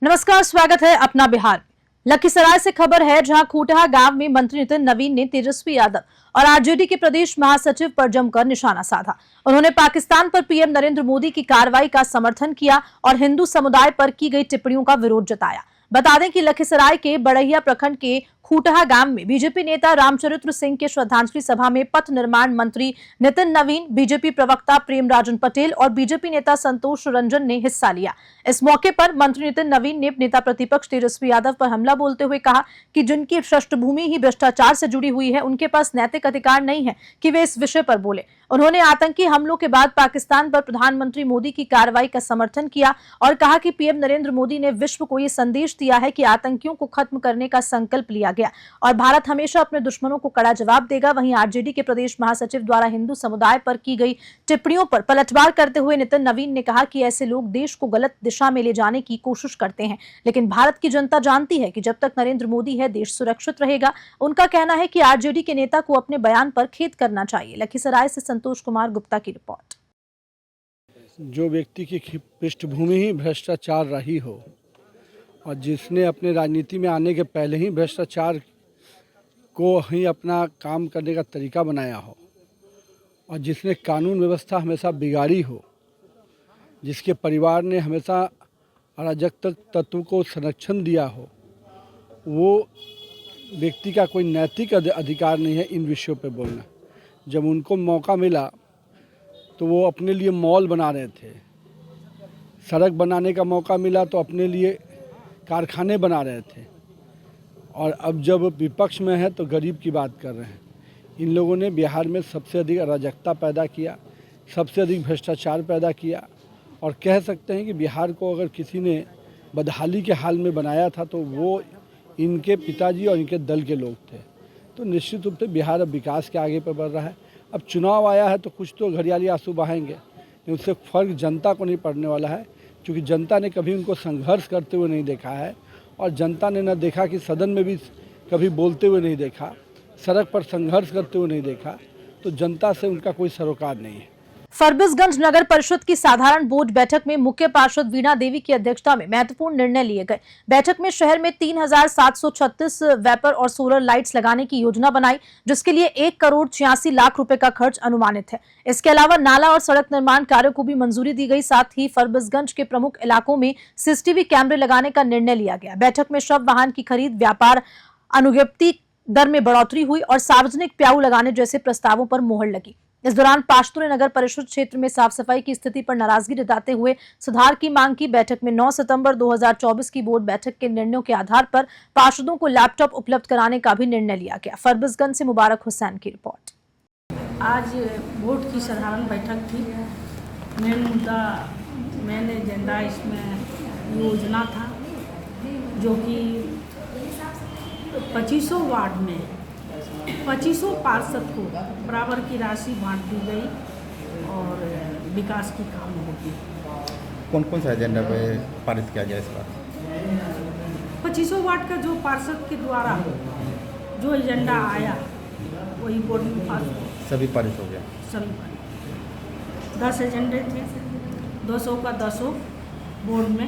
नमस्कार, स्वागत है अपना बिहार। लखीसराय से खबर है, जहां खूटहा गांव में मंत्री नितिन नवीन ने तेजस्वी यादव और आरजेडी के प्रदेश महासचिव पर जमकर निशाना साधा। उन्होंने पाकिस्तान पर पीएम नरेंद्र मोदी की कार्रवाई का समर्थन किया और हिंदू समुदाय पर की गई टिप्पणियों का विरोध जताया। बता दें कि लखीसराय के बड़हिया प्रखंड के खूटहा गांव में बीजेपी नेता रामचरित्र सिंह के श्रद्धांजलि सभा में पथ निर्माण मंत्री नितिन नवीन, बीजेपी प्रवक्ता प्रेम राजन पटेल और बीजेपी नेता संतोष रंजन ने हिस्सा लिया। इस मौके पर मंत्री नितिन नवीन ने नेता प्रतिपक्ष तेजस्वी यादव पर हमला बोलते हुए कहा कि जिनकी पृष्ठभूमि ही भ्रष्टाचार से जुड़ी हुई है, उनके पास नैतिक अधिकार नहीं है कि वे इस विषय पर बोले। उन्होंने आतंकी हमलों के बाद पाकिस्तान पर प्रधानमंत्री मोदी की कार्रवाई का समर्थन किया और कहा कि पीएम नरेंद्र मोदी ने विश्व को ये संदेश दिया है कि आतंकियों को खत्म करने का संकल्प लिया गया और भारत हमेशा अपने दुश्मनों को कड़ा जवाब देगा। वहीं आरजेडी के प्रदेश महासचिव द्वारा हिंदू समुदाय पर की गई टिप्पणियों पर पलटवार करते हुए नितिन नवीन ने कहा कि ऐसे लोग देश को गलत दिशा में ले जाने की कोशिश करते हैं, लेकिन भारत की जनता जानती है कि जब तक नरेंद्र मोदी है, देश सुरक्षित रहेगा। उनका कहना है कि आरजेडी के नेता को अपने बयान पर खेद करना चाहिए। लखीसराय से संतोष कुमार गुप्ता की रिपोर्ट। जो व्यक्ति की पृष्ठभूमि ही भ्रष्टाचार रही हो और जिसने अपने राजनीति में आने के पहले ही भ्रष्टाचार को ही अपना काम करने का तरीका बनाया हो और जिसने कानून व्यवस्था हमेशा बिगाड़ी हो, जिसके परिवार ने हमेशा अराजक तत्व को संरक्षण दिया हो, वो व्यक्ति का कोई नैतिक अधिकार नहीं है इन विषयों पर बोलना। जब उनको मौका मिला तो वो अपने लिए मॉल बना रहे थे, सड़क बनाने का मौका मिला तो अपने लिए कारखाने बना रहे थे, और अब जब विपक्ष में है तो गरीब की बात कर रहे हैं। इन लोगों ने बिहार में सबसे अधिक अराजकता पैदा किया, सबसे अधिक भ्रष्टाचार पैदा किया, और कह सकते हैं कि बिहार को अगर किसी ने बदहाली के हाल में बनाया था तो वो इनके पिताजी और इनके दल के लोग थे। तो निश्चित रूप से बिहार अब विकास के आगे पर बढ़ रहा है। अब चुनाव आया है तो कुछ तो घड़ियाली आंसू बहाएंगे, लेकिन उससे फर्क जनता को नहीं पड़ने वाला है, क्योंकि जनता ने कभी उनको संघर्ष करते हुए नहीं देखा है और जनता ने न देखा कि सदन में भी कभी बोलते हुए नहीं देखा, सड़क पर संघर्ष करते हुए नहीं देखा। तो जनता से उनका कोई सरोकार नहीं है। फरबिसगंज नगर परिषद की साधारण बोर्ड बैठक में मुख्य पार्षद वीणा देवी की अध्यक्षता में महत्वपूर्ण निर्णय लिए गए। बैठक में शहर में 3,736 वेपर और सोलर लाइट्स लगाने की योजना बनाई, जिसके लिए 1,86,00,000 रुपए का खर्च अनुमानित है। इसके अलावा नाला और सड़क निर्माण कार्यों को भी मंजूरी दी गई। साथ ही फरबिसगंज के प्रमुख इलाकों में सीसीटीवी कैमरे लगाने का निर्णय लिया गया। बैठक में शव वाहन की खरीद, व्यापार अनुज्ञप्ति दर में बढ़ोतरी हुई और सार्वजनिक प्याऊ लगाने जैसे प्रस्तावों पर मोहर लगी। इस दौरान पार्षदों ने नगर परिषद क्षेत्र में साफ सफाई की स्थिति पर नाराजगी जताते हुए सुधार की मांग की। बैठक में 9 सितंबर 2024 की बोर्ड बैठक के निर्णयों के आधार पर पार्षदों को लैपटॉप उपलब्ध कराने का भी निर्णय लिया गया। फरबिसगंज से मुबारक हुसैन की रिपोर्ट। आज बोर्ड की साधारण बैठक थी। मेन मुद्दा, मेन एजेंडा इसमें योजना था, जो कि 2500 वार्ड में 2500 पार्षद को बराबर की राशि बांट दी गई और विकास की काम होगी। कौन कौन सा एजेंडा पे पारित किया गया इस बार? 2500 वार्ड का जो पार्षद के द्वारा जो एजेंडा आया वही बोर्ड में पास सभी पारित हो गया। सभी पारित। 10 एजेंडे थे, 200 का 200 बोर्ड में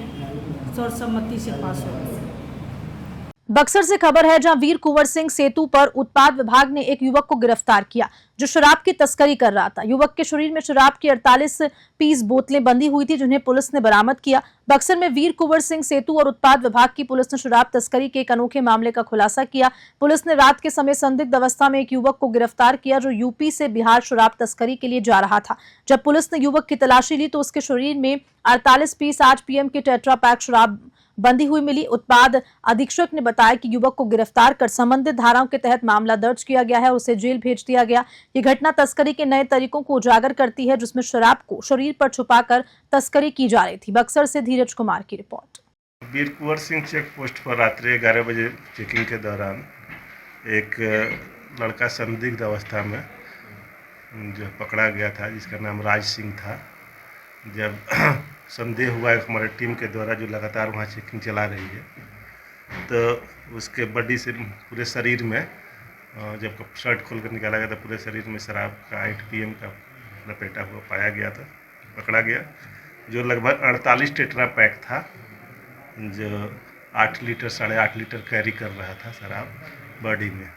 सर्वसम्मति से पास हो गया। बक्सर से खबर है, जहां वीर कुंवर सिंह सेतु पर उत्पाद विभाग ने एक युवक को गिरफ्तार किया, जो शराब की तस्करी कर रहा था। युवक के शरीर में शराब की 48 पीस बोतलें बंधी हुई थी, जिन्हें पुलिस ने बरामद किया। बक्सर में वीर कुंवर सिंह सेतु और उत्पाद विभाग की पुलिस ने शराब तस्करी के एक अनोखे मामले का खुलासा किया। पुलिस ने रात के समय संदिग्ध अवस्था में एक युवक को गिरफ्तार किया, जो यूपी से बिहार शराब तस्करी के लिए जा रहा था। जब पुलिस ने युवक की तलाशी ली तो उसके शरीर में 48 पीस 8 PM की टेट्रा पैक शराब बंदी हुई मिली। उत्पाद अधीक्षक ने बताया कि युवक को गिरफ्तार कर संबंधित धाराओं के तहत मामला दर्ज किया गया है, उसे जेल भेज दिया गया। ये घटना तस्करी के नए तरीकों को उजागर करती है, जिसमें शराब को शरीर पर छुपाकर तस्करी की जा रही थी। बक्सर से धीरज कुमार की रिपोर्ट। वीर कुंवर सिंह चेक पोस्ट पर रात्रि 11 बजे चेकिंग के दौरान एक लड़का संदिग्ध अवस्था में जो पकड़ा गया था, जिसका नाम राज सिंह था। जब संदेह हुआ हमारे टीम के द्वारा, जो लगातार वहाँ चेकिंग चला रही है, तो उसके बॉडी से पूरे शरीर में, जब शर्ट खोल कर निकाला गया तो पूरे शरीर में शराब का 8 PM का लपेटा हुआ पाया गया था, पकड़ा गया, जो लगभग 48 टेट्रा पैक था। जो 8 लीटर 8.5 लीटर कैरी कर रहा था शराब बॉडी में।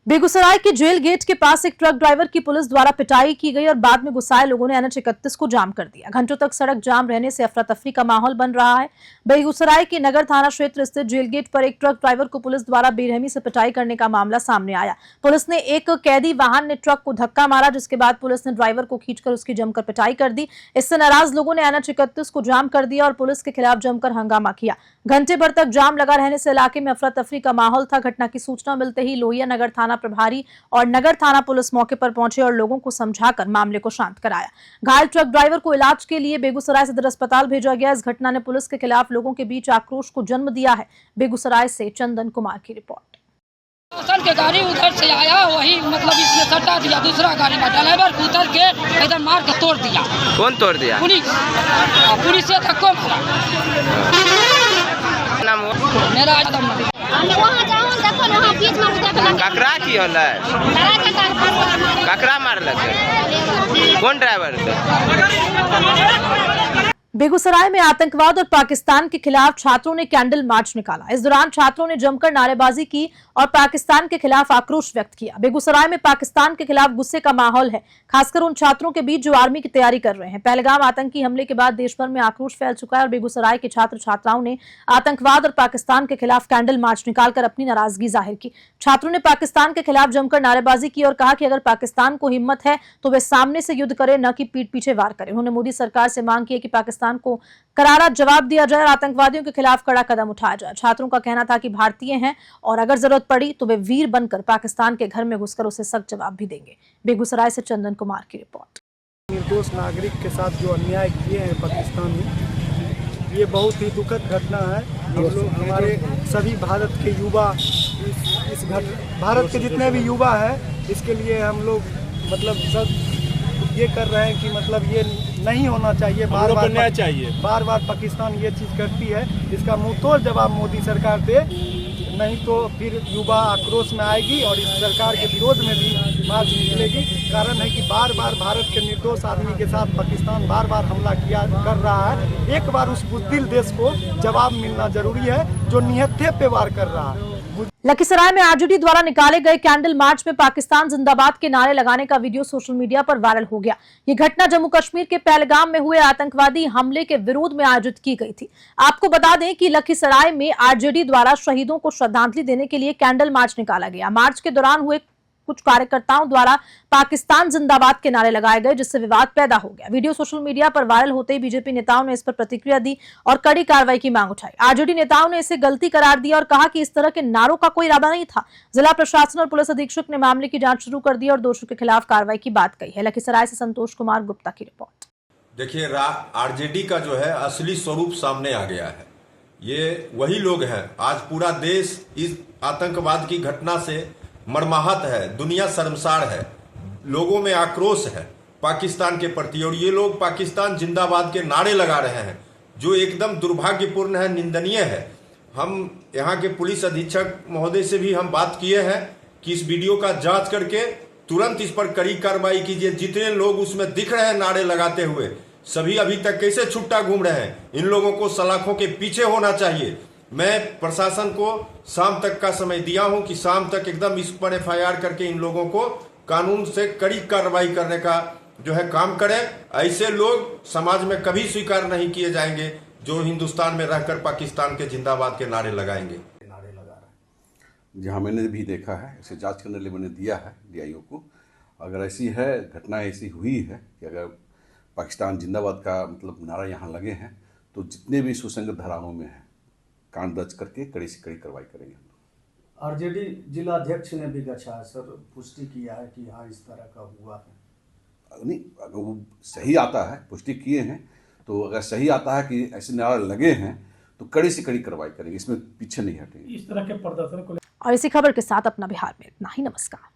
बेगूसराय के जेल गेट के पास एक ट्रक ड्राइवर की पुलिस द्वारा पिटाई की गई और बाद में गुस्साए लोगों ने NH 31 को जाम कर दिया। घंटों तक सड़क जाम रहने से अफरा तफरी का माहौल बन रहा है। बेगूसराय के नगर थाना क्षेत्र स्थित जेल गेट पर एक ट्रक ड्राइवर को पुलिस द्वारा बेरहमी से पिटाई करने का मामला सामने आया। पुलिस ने एक कैदी वाहन ने ट्रक को धक्का मारा, जिसके बाद पुलिस ने ड्राइवर को खींचकर उसकी जमकर पिटाई कर दी। इससे नाराज लोगों ने NH 31 को जाम कर दिया और पुलिस के खिलाफ जमकर हंगामा किया। घंटे भर तक जाम लगा रहने से इलाके में अफरा तफरी का माहौल था। घटना की सूचना मिलते ही लोहिया नगर थाना प्रभारी और नगर थाना पुलिस मौके पर पहुंचे और लोगों को समझाकर मामले को शांत कराया। घायल ट्रक ड्राइवर को इलाज के लिए बेगूसराय सदर अस्पताल भेजा गया। इस घटना ने पुलिस के खिलाफ लोगों के बीच आक्रोश को जन्म दिया है। बेगूसराय से चंदन कुमार की रिपोर्ट। शासन के गाड़ी उधर से आया, वही मतलब इसने सट्टा दिया, दूसरा गाड़ी में ड्राइवर को उतर के एकदम मार के तोड़ दिया। कौन तोड़ दिया? पुलिस से धक्को मारा। मेरा वहाँ जाओ देखो वहाँ बीच में उधर ककरा की होला? ककरा मारलक? कौन ड्राइवर थे? बेगूसराय में आतंकवाद और पाकिस्तान के खिलाफ छात्रों ने कैंडल मार्च निकाला। इस दौरान छात्रों ने जमकर नारेबाजी की और पाकिस्तान के खिलाफ आक्रोश व्यक्त किया। बेगूसराय में पाकिस्तान के खिलाफ गुस्से का माहौल है, खासकर उन छात्रों के बीच जो आर्मी की तैयारी कर रहे हैं। पहलगाम आतंकी हमले के बाद देश भर में आक्रोश फैल चुका है और बेगूसराय के छात्र छात्राओं ने आतंकवाद और पाकिस्तान के खिलाफ कैंडल मार्च निकालकर अपनी नाराजगी जाहिर की। छात्रों ने पाकिस्तान के खिलाफ जमकर नारेबाजी की और कहा कि अगर पाकिस्तान को हिम्मत है तो वे सामने से युद्ध करे, न कि पीठ पीछे वार करे। उन्होंने मोदी सरकार से मांग की है कि पाकिस्तान को करारा जवाब दिया जाए और आतंकवादियों के खिलाफ कड़ा कदम उठाया जाए। छात्रों का कहना था कि भारतीय हैं और अगर जरूरत पड़ी तो वे वीर बनकर पाकिस्तान के घर में घुसकर उसे सख्त जवाब भी देंगे। बेगूसराय से चंदन कुमार की रिपोर्ट। निर्दोष नागरिक के साथ जो अन्याय किए हैं पाकिस्तान में, ये बहुत ही दुखद घटना है। हम लोग हमारे सभी भारत के युवा भारत के जितने भी युवा हैं, इसके लिए हम लोग मतलब सब ये कर रहे हैं कि मतलब ये नहीं होना चाहिए। बार बार पाकिस्तान ये चीज़ करती है, इसका मुंहतोड़ जवाब मोदी सरकार दे, नहीं तो फिर युवा आक्रोश में आएगी और इस सरकार के विरोध में भी मार्च निकलेगी। कारण है कि बार बार भारत के निर्दोष आदमी के साथ पाकिस्तान बार बार हमला कर रहा है। एक बार उस बुज़दिल देश को जवाब मिलना जरूरी है जो निहत्थे पे वार कर रहा है। लखीसराय में आरजेडी द्वारा निकाले गए कैंडल मार्च में पाकिस्तान जिंदाबाद के नारे लगाने का वीडियो सोशल मीडिया पर वायरल हो गया। ये घटना जम्मू कश्मीर के पहलगाम में हुए आतंकवादी हमले के विरोध में आयोजित की गई थी। आपको बता दें कि लखीसराय में आरजेडी द्वारा शहीदों को श्रद्धांजलि देने के लिए कैंडल मार्च निकाला गया। मार्च के दौरान हुए कुछ कार्यकर्ताओं द्वारा पाकिस्तान जिंदाबाद के नारे लगाए गए, जिससे विवाद पैदा हो गया। वीडियो सोशल मीडिया पर वायरल होते ही बीजेपी नेताओं ने इस पर प्रतिक्रिया दी और कड़ी कार्रवाई की मांग उठाई। आरजेडी नेताओं ने इसे गलती करार दिया और कहा कि इस तरह के नारों का कोई इरादा नहीं था। जिला प्रशासन और पुलिस अधीक्षक ने मामले की जांच शुरू कर दी और दोषियों के खिलाफ कार्रवाई की बात कही है। लखीसराय से संतोष कुमार गुप्ता की रिपोर्ट। देखिए, आरजेडी का जो है असली स्वरूप सामने आ गया है। ये वही लोग हैं। आज पूरा देश इस आतंकवाद की घटना से मर्माहत है, दुनिया शर्मसार है, लोगों में आक्रोश है पाकिस्तान के प्रति, और ये लोग पाकिस्तान जिंदाबाद के नारे लगा रहे हैं, जो एकदम दुर्भाग्यपूर्ण है, निंदनीय है। हम यहाँ के पुलिस अधीक्षक महोदय से भी हम बात किए हैं कि इस वीडियो का जांच करके तुरंत इस पर कड़ी कार्रवाई कीजिए। जितने लोग उसमें दिख रहे हैं नारे लगाते हुए, सभी अभी तक कैसे छुट्टा घूम रहे हैं, इन लोगों को सलाखों के पीछे होना चाहिए। मैं प्रशासन को शाम तक का समय दिया हूं कि शाम तक एकदम इस पर FIR करके इन लोगों को कानून से कड़ी कार्रवाई करने का जो है काम करें। ऐसे लोग समाज में कभी स्वीकार नहीं किए जाएंगे जो हिंदुस्तान में रहकर पाकिस्तान के जिंदाबाद के नारे लगाएंगे। नारे लगा रहा है, जहाँ मैंने भी देखा है, इसे जांच करने के लिए मैंने दिया है DIO को। अगर ऐसी है घटना ऐसी हुई है कि अगर पाकिस्तान जिंदाबाद का मतलब नारा यहाँ लगे हैं, तो जितने भी सुसंगत धाराओं में हैं कांड दर्ज करके कड़ी से कड़ी कार्रवाई करेंगे। आरजेडी जिला अध्यक्ष ने भी कहा है सर, पुष्टि किया है कि हाँ इस तरह का हुआ है। नहीं, अगर वो सही आता है, पुष्टि किए हैं, तो अगर सही आता है कि ऐसे नारे लगे हैं तो कड़ी से कड़ी कार्रवाई करेंगे, इसमें पीछे नहीं हटेंगे। इस तरह के प्रदर्शन को और इसी खबर के साथ अपना बिहार में इतना ही। नमस्कार।